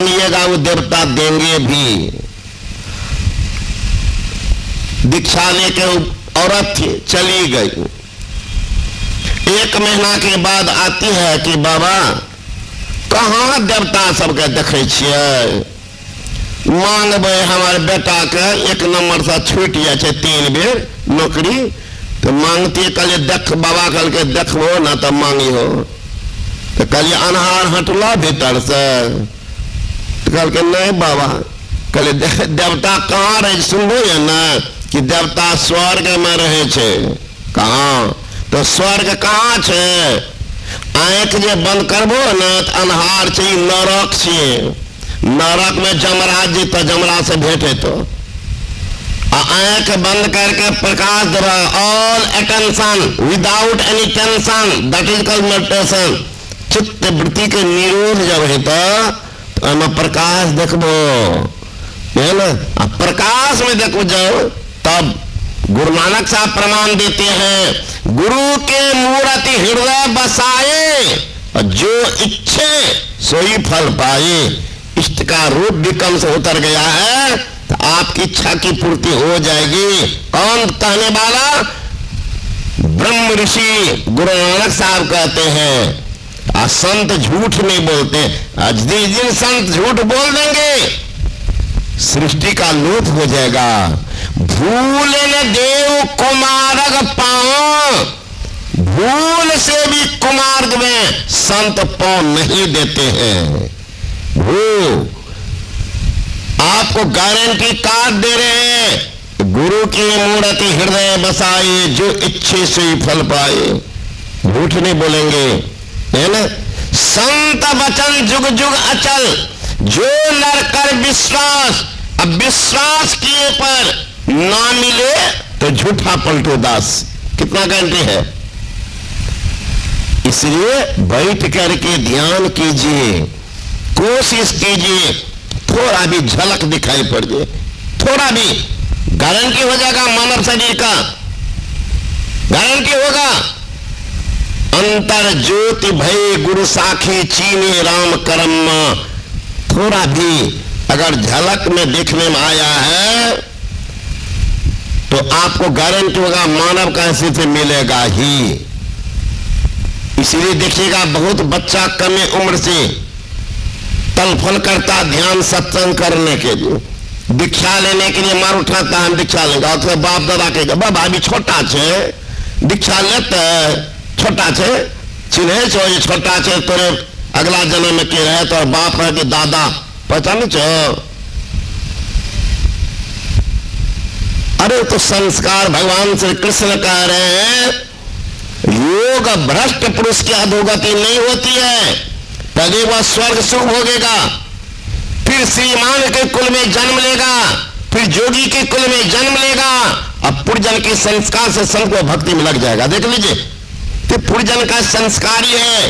मांगिएगा वो देवता देंगे भी। दीक्षा लेके औरत थी, चली गई। 1 महीना के बाद आती है कि बाबा कहाँ देवता सबके देखे छियै, मांगबे हमारे बेटा के 1 नंबर से छूट जाए 3 बेर नौकरी, तो मांगती कल देख, बाबा कल के देखबो ना तो मांगी हो, तो कल अनहार हटला भीतर से, तो कल के नहीं बाबा, कल देवता कहाँ रहे सुनबो या ना कि देवता स्वर्ग में रहे छे। कहाँ? तो स्वर्ग कहाँ छे? आंख जे बंद करबो ना तो अनहार छे, नरक छे। नरक में जमराज जी तो जमराज से भेटे तो आंख बंद करके प्रकाश देवा, all attention without any tension, that is called meditation. चित्त वृत्ति के निरोध जब है तो हमें प्रकाश देखबो है ना, प्रकाश में देखो जाओ तब गुरु नानक साहब प्रमाण देते हैं, गुरु के मूर्ति हृदय बसाए और जो इच्छे सोई फल पाए। इष्ट का रूप भी कम से उतर गया है तो आपकी इच्छा की पूर्ति हो जाएगी। कौन कहने वाला? ब्रह्म ऋषि गुरु नानक साहब कहते हैं। संत झूठ नहीं बोलते, आज जिस दिन संत झूठ बोल देंगे सृष्टि का लोप हो जाएगा। भूल न देव कुमारग पाओ, भूल से भी कुमार्ग में संत पांव नहीं देते हैं। वो आपको गारंटी कार्ड दे रहे हैं, गुरु की मूर्ति हृदय बसाए जो इच्छे से ही फल पाए। झूठ नहीं बोलेंगे, है ना। संत वचन जुग जुग अचल, जो नर कर विश्वास, अब विश्वास किए पर ना मिले तो झूठा पलटो दास। कितना गारंटी है? इसलिए बैठ करके ध्यान कीजिए, कोशिश कीजिए, थोड़ा भी झलक दिखाई पड़ जाए, थोड़ा भी गारंटी हो जाएगा। मानव शरीर का गारंटी होगा। अंतर ज्योति भय गुरु साखी चीने राम करम, थोड़ा भी अगर झलक में देखने में आया है तो आपको गारंटी होगा मानव का ऐसे से मिलेगा ही। इसलिए देखिएगा बहुत बच्चा कम उम्र से तलफल करता ध्यान सत्संग करने के लिए, दीक्षा लेने के लिए मार उठाता है, दीक्षा लेगा तो बाप दादा के बाबा अभी छोटा छे दीक्षा लेते, छोटा छे चिन्हे छो ये छोटा छे, तोरे अगला जन्म में के रहे तो बाप रहे कि दादा पहचान छो। अरे तो संस्कार भगवान श्री कृष्ण कह रहे हैं, योग भ्रष्ट पुरुष की अधोगति नहीं होती है। पहले वह स्वर्ग सुख भोगेगा, फिर श्रीमान के कुल में जन्म लेगा, फिर जोगी के कुल में जन्म लेगा, अब पुरजन के संस्कार से संत को भक्ति में लग जाएगा। देख लीजिए, तो पुरजन का संस्कार ही है,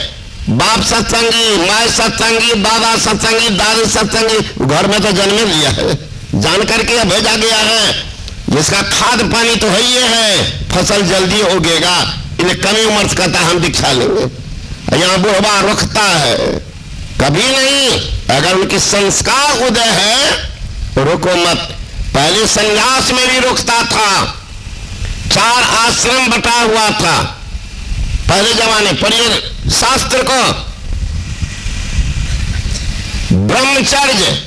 बाप सत्संगी, माँ सत्संगी, दादा सत्संगी, दादी सत्संगी, घर में तो जन्म लिया है, जान करके भेजा गया है। जिसका खाद पानी तो है ही है, फसल जल्दी उगेगा। इन्हें कमी उम्र से कहता हम दीक्षा लेंगे, यहाँ बुढ़वा रुकता है कभी नहीं। अगर उनके संस्कार उदय है तो रुको मत। पहले संन्यास में भी रुकता था, 4 आश्रम बटा हुआ था पहले जमाने। पढ़िए शास्त्र को, ब्रह्मचर्य,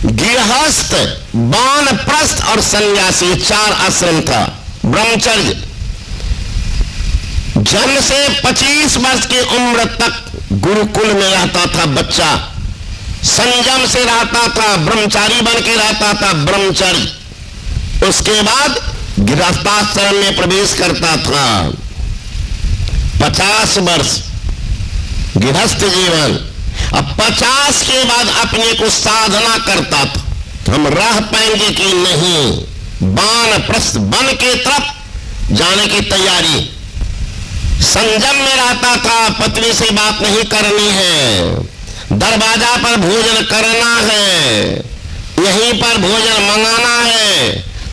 गृहस्थ, वानप्रस्थ और सन्यासी, 4 आश्रम था। ब्रह्मचर्य जन्म से 25 वर्ष की उम्र तक गुरुकुल में रहता था बच्चा, संयम से रहता था, ब्रह्मचारी बन के रहता था, ब्रह्मचर्य। उसके बाद गृहस्थाश्रम में प्रवेश करता था। 50 वर्ष गृहस्थ जीवन, अब 50 के बाद अपने को साधना करता था, हम रह पाएंगे कि नहीं। वानप्रस्थ बन के तरफ जाने की तैयारी, संयम में रहता था, पत्नी से बात नहीं करनी है, दरवाजा पर भोजन करना है, यहीं पर भोजन मंगाना है,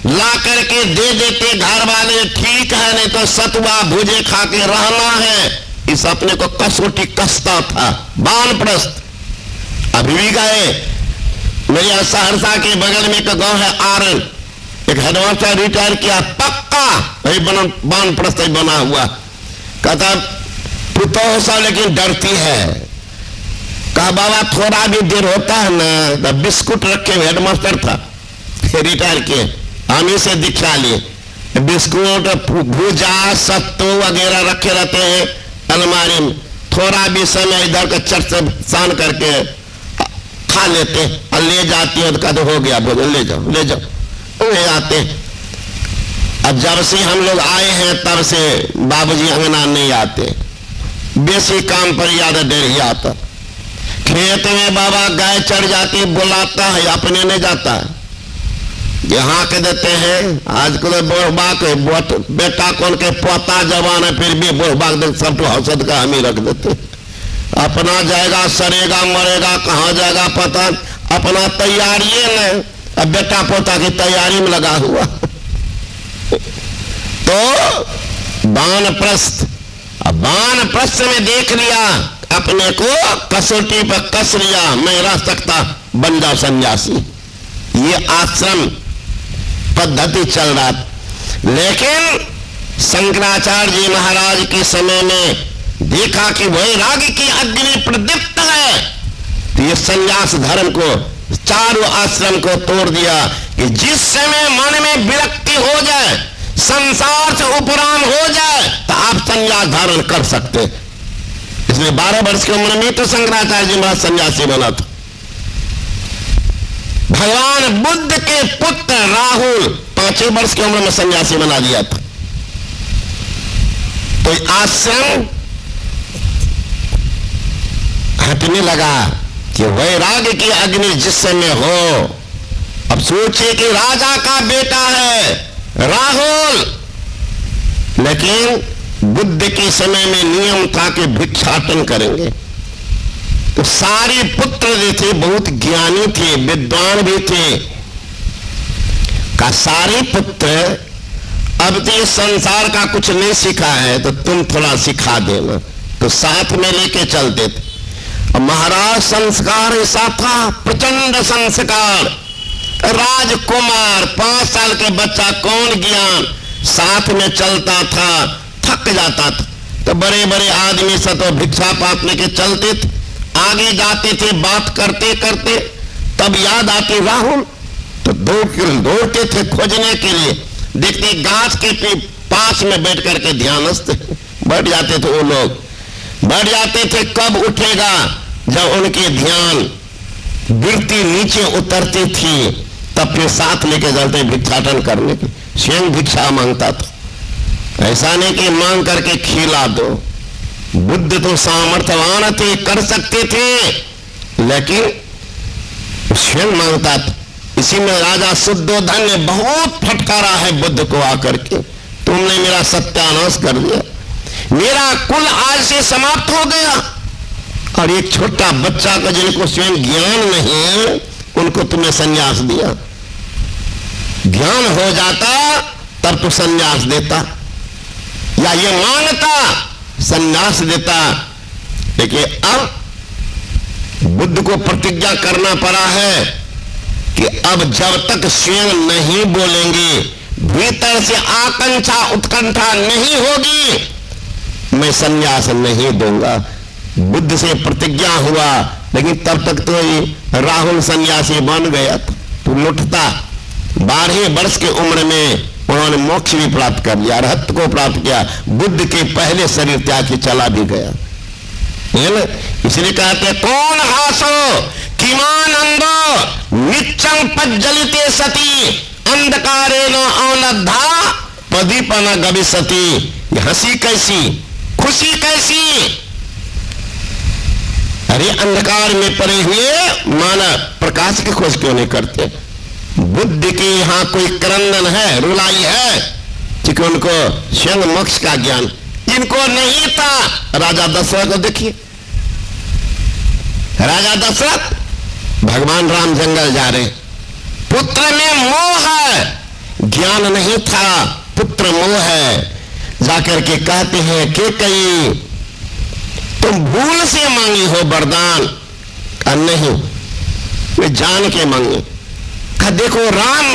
ला करके दे देते घर वाले, ठीक है, नहीं तो सतुआ भुजे खा के रहना है। इस अपने को कसौटी कसता था वानप्रस्थ। अभी भी गए मेरे यहाँ सहरसा के बगल में एक गांव है आरण, एक हेडमास्टर रिटायर किया, पक्का वही वानप्रस्थ बना हुआ। कहता पुतौह सा लेकिन डरती है। कहा बाबा थोड़ा भी देर होता है ना तो बिस्कुट रखे हुए, हेडमास्टर था रिटायर किए, हम ही से दीक्षा लिए, बिस्कुट भूजा सत्तू वगैरह रखे रहते हैं अलमारी में। थोड़ा भी समय इधर का चट से सान करके खा लेते और ले जाती है, तो कहते हो गया भोजन, ले जाओ ले जाओ, ले आते। अब जब से हम लोग आए हैं तब से बाबूजी अंगना नहीं आते, बेसी काम पर ज्यादा देर ही आता। खेत में बाबा गाय चढ़ जाती, बुलाता है, अपने नहीं जाता है, यहाँ के देते हैं। आज को बेटा कौन के पोता जवान है, फिर भी बोलबाक सब तो हौसद का हम ही रख देते। अपना जाएगा सरेगा मरेगा, कहाँ जाएगा पता, अपना तैयारी नहीं, अब बेटा पोता की तैयारी में लगा हुआ। तो वानप्रस्थ, वानप्रस्थ में देख लिया अपने को, कसौटी पर कस लिया, मैं रह सकता, बन जाओ सन्यासी। ये आश्रम पद्धति चल रहा। लेकिन शंकराचार्य जी महाराज के समय में देखा कि वैराग्य की अग्नि प्रदीप्त है, तो ये संन्यास धर्म को, चारों आश्रम को तोड़ दिया कि जिस समय मन में विरक्ति हो जाए, संसार से उपराम हो जाए, तो आप संन्यास धारण कर सकते। इसलिए 12 वर्ष की उम्र में तो शंकराचार्य जी महाराज सन्यासी बना था। भगवान बुद्ध के पुत्र राहुल 5 वर्ष की उम्र में सन्यासी बना दिया था। तो आश्रम हटने लगा कि वैराग्य की अग्नि जिस समय हो। अब सोचे कि राजा का बेटा है राहुल, लेकिन बुद्ध के समय में नियम था कि भिक्षाटन करेंगे। तो सारे पुत्र जो थे बहुत ज्ञानी थे, विद्वान भी थे। का सारे पुत्र अब तो संसार का कुछ नहीं सीखा है तो तुम थोड़ा सिखा देना, तो साथ में लेके चलते थे। महाराज संस्कार ऐसा था, प्रचंड संस्कार। राजकुमार 5 साल के बच्चा कौन ज्ञान, साथ में चलता था, थक जाता था तो बड़े बड़े आदमी से तो भिक्षा पात लेके चलते थे, आगे जाते थे, बात करते करते तब याद आती राहुल, तो दौड़ते थे खोजने के लिए। देखते गाछ के पास में बैठ करके ध्यानस्थ बैठ जाते थे, वो लोग बैठ जाते थे, कब उठेगा। जब उनके ध्यान गिरती नीचे उतरती थी तब फिर साथ लेके चलते भिक्षाटन करने की। स्वयं भिक्षा मांगता था, ऐसा नहीं कि मांग करके खिला दो। बुद्ध तो सामर्थ्यवान थे, कर सकते थे, लेकिन स्वयं मांगता था। इसी में राजा शुद्धोधन ने बहुत फटकारा है बुद्ध को आकर के, तुमने मेरा सत्यानाश कर दिया, मेरा कुल आज से समाप्त हो गया। और एक छोटा बच्चा का जिनको स्वयं ज्ञान नहीं, उनको तुमने संन्यास दिया। ज्ञान हो जाता तब तो संन्यास देता, या ये मांगता संन्यास देता। देखिए अब बुद्ध को प्रतिज्ञा करना पड़ा है कि अब जब तक स्वयं नहीं बोलेंगे, भीतर से आकांक्षा उत्कंठा नहीं होगी, मैं संन्यास नहीं दूंगा। बुद्ध से प्रतिज्ञा हुआ, लेकिन तब तक तो ये राहुल सन्यासी बन गया था। तो लुटता 12 वर्ष की उम्र में उन्होंने मोक्ष भी प्राप्त कर लिया, अरहत को प्राप्त किया। बुद्ध के पहले शरीर त्याग के चला भी गया। इसलिए कहते कौन हासो किमानंदो नित्यं पज्जलिते सती अंधकारेण अवलब्धा पदीपन गविष्यति। हंसी कैसी, खुशी कैसी। अरे अंधकार में पड़े हुए मानव प्रकाश की खोज क्यों नहीं करते। बुद्ध के यहाँ कोई क्रंदन है, रुलाई है, क्योंकि उनको स्वयं मोक्ष का ज्ञान इनको नहीं था। राजा दशरथ को देखिए, राजा दशरथ भगवान राम जंगल जा रहे, पुत्र में मोह है, ज्ञान नहीं था, पुत्र मोह है। जाकर के कहते हैं कि कहीं तुम भूल से मांगी हो वरदान, नहीं वे जान के मांगे। कहा देखो राम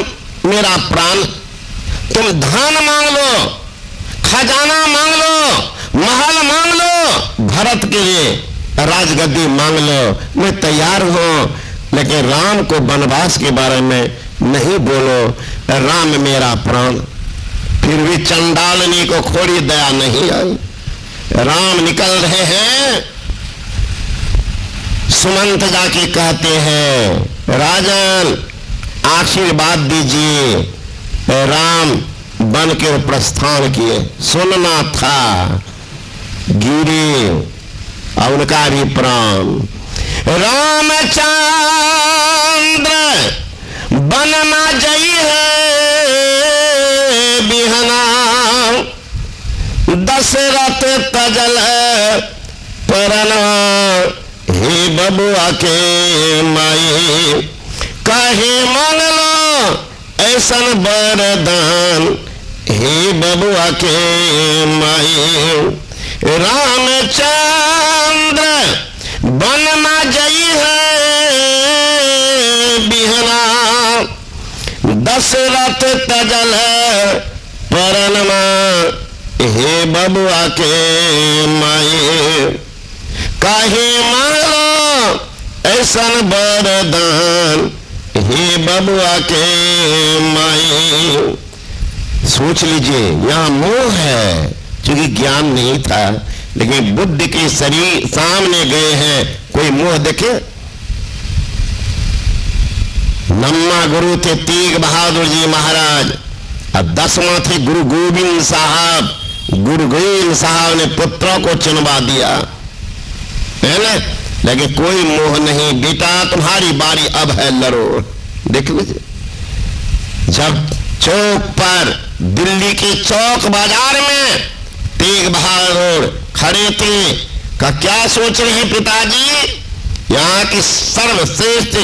मेरा प्राण, तुम धन मांग लो, खजाना मांग लो, महल मांग लो, भरत के लिए राजगद्दी मांग लो, मैं तैयार हूं, लेकिन राम को वनवास के बारे में नहीं बोलो। राम मेरा प्राण। फिर भी चंडालनी को थोड़ी दया नहीं आई। राम निकल रहे हैं, सुमंत जाके कहते हैं राजन आशीर्वाद दीजिए। राम बन के प्रस्थान किए। सुनना था गिरे और उनका भी प्राण। रामचंद्र बन ना जई है बिहना, दशरथ तजल परना, हे बबुआ के माई, कहे मांग लो ऐसन वरदान, हे बबुआ के माई। रामचंद्र बन ना जई है बिहना, दशरथ तजल परनमा, हे बबुआ के माई, काहे मांगलो ऐसन वरदान, हे बबुआ के माई। सोच लीजिए यहाँ मोह है, क्योंकि ज्ञान नहीं था, लेकिन बुद्ध के शरीर सामने गए हैं। कोई मोह देखे? नम्मा गुरु थे तेग बहादुर जी महाराज, और 10वां थे गुरु गोविंद साहब। गुरु गोविंद साहब ने पुत्रों को चुनवा दिया, है ना? लेकिन कोई मोह नहीं, बेटा तुम्हारी बारी अब है, लड़ो। देख लीजिए, जब चौक पर दिल्ली के चौक बाजार में तेग बहादुर खड़े थे, का क्या सोच रहे हैं पिताजी? यहाँ की सर्वश्रेष्ठ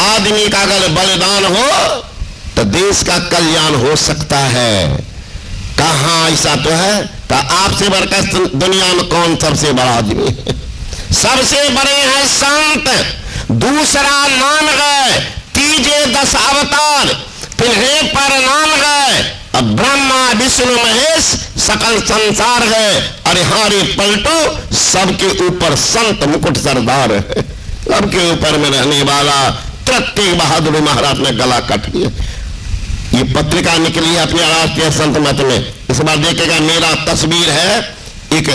आदमी का अगर बलिदान हो तो देश का कल्याण हो सकता है। कहाँ ऐसा तो है? तो आपसे बढ़कर दुनिया में कौन सबसे बड़ा आदमी है? सबसे बड़े हैं संत। दूसरा नाम गए, तीजे 10 अवतार, तिन्हें पर नाम गए। अब ब्रह्मा विष्णु महेश सकल संसार है। अरे हारे पलटो, सबके ऊपर संत मुकुट सरदार है। सबके ऊपर में रहने वाला तेग बहादुर महाराज ने गला काट दिया। ये पत्रिका निकली है अपने राष्ट्रीय संत मत में। इस बार देखेगा मेरा तस्वीर है, एक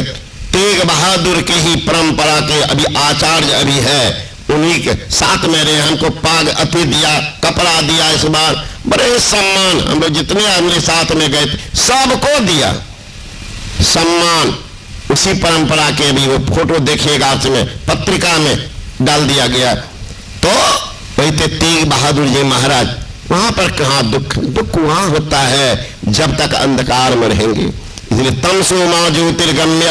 तेग बहादुर के ही परंपरा के अभी आचार्य अभी है, उन्हीं के साथ में रहे। हमको पाग अति दिया, कपड़ा दिया। इस बार बड़े सम्मान, हम लोग जितने हमने साथ में गए सबको दिया सम्मान। उसी परंपरा के भी वो फोटो देखिएगा, उसमें पत्रिका में डाल दिया गया। तो वही थे तेग बहादुर जी महाराज। वहां पर कहां दुख? दुख वहां होता है जब तक अंधकार में रहेंगे। इसलिए तमसो मां ज्योतिर्गम्य,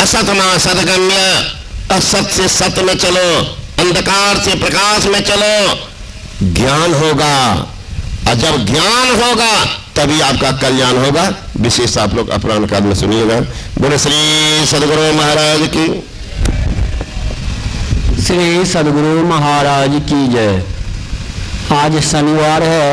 असत मां सदगम्य। असत से सत्य में चलो, अंधकार से प्रकाश में चलो, ज्ञान होगा। और जब ज्ञान होगा तभी आपका कल्याण होगा। विशेष आप लोग अपराह्न काल में सुनिएगा। बोले श्री सदगुरु महाराज की, श्री सदगुरु महाराज की जय। आज शनिवार है।